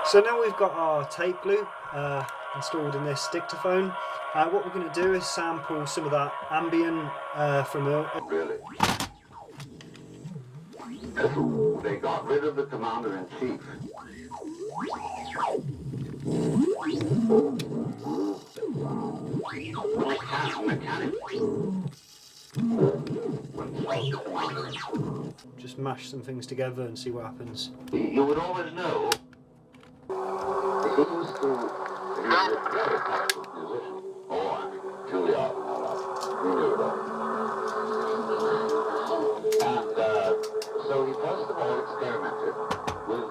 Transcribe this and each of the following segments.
So now we've got our tape loop installed in this dictaphone. What we're going to do is sample some of that ambient from Really? They got rid of the commander-in-chief. Just mash some things together and see what happens. You would always know. He used to. He was a very talented musician. Oh, Juilliard and all that. We knew it all. And so he first of all experimented with.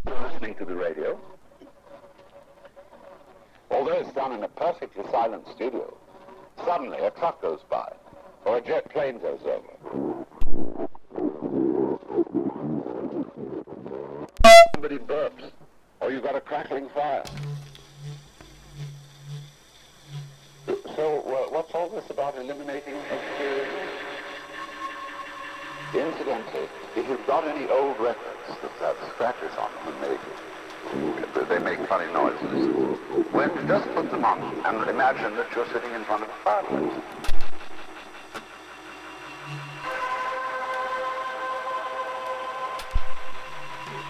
Listening to the radio. Although it's done in a perfectly silent studio, suddenly a truck goes by, or a jet plane goes over. Somebody burps, or you've got a crackling fire. So, what's all this about eliminating exterior? Incidentally, if you've got any old records that have scratches on them and they make funny noises, well, just put them on and imagine that you're sitting in front of a fireplace.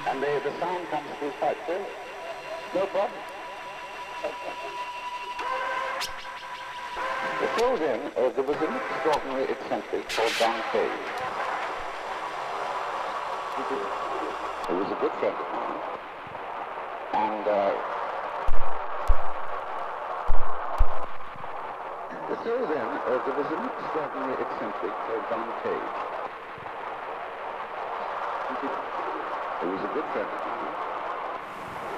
And the sound comes through quite clearly. No problem. Before then, there was an extraordinary eccentric called John Cage. He was a good friend of mine. And so then, there was an extraordinary eccentric called John Cage. He was a good friend of mine.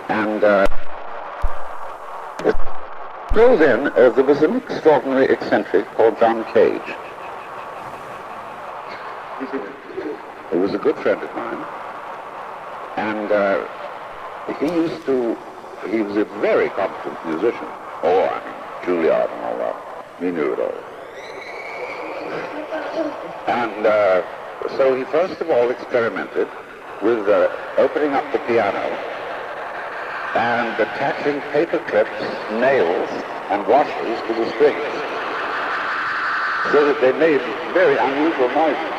And so then, there was an extraordinary eccentric called John Cage. He was a good friend of mine. And he was a very competent musician. Oh, I mean, Juilliard and all that. We knew it all. And so he first of all experimented with opening up the piano and attaching paper clips, nails, and washers to the strings so that they made very unusual noises.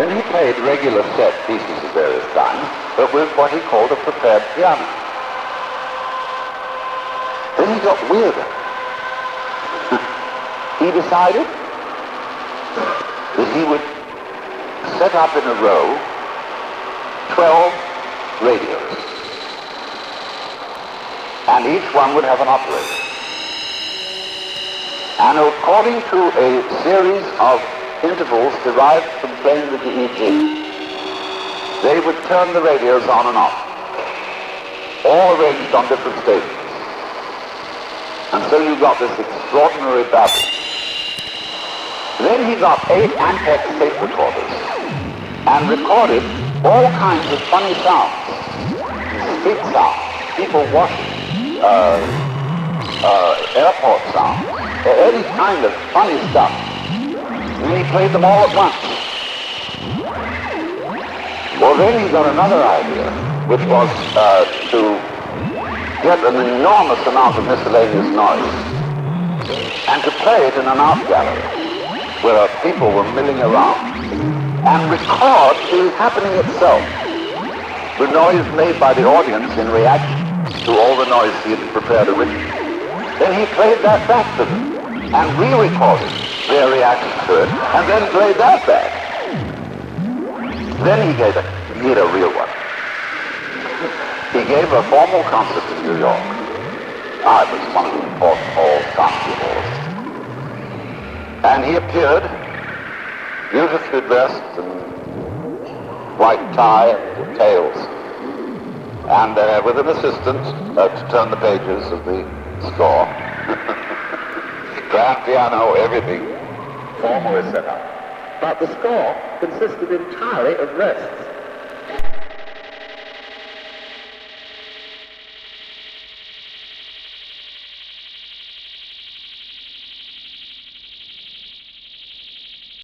Then he played regular set pieces of various kinds, but with what he called a prepared piano. Then he got weirder. He decided that he would set up in a row 12 radios, and each one would have an operator. And according to a series of intervals derived from playing with the EG, they would turn the radios on and off, all arranged on different stations. And so you got this extraordinary babble. Then he got 8 Ampex tape recorders and recorded all kinds of funny sounds, street sounds, people washing, airport sounds, any kind of funny stuff. And then he played them all at once. Well, then he got another idea, which was to get an enormous amount of miscellaneous noise and to play it in an art gallery where people were milling around and record the happening itself, the noise made by the audience in reaction to all the noise he had prepared originally. Then he played that back to them and re-recorded their reaction to it and then played that back. Then he gave a real one. He gave a formal concert in New York. It was one of the important halls, country halls. And he appeared, beautifully dressed in white tie and tails, and with an assistant to turn the pages of the score. Grand piano, everything, formally set up. But the score consisted entirely of rests.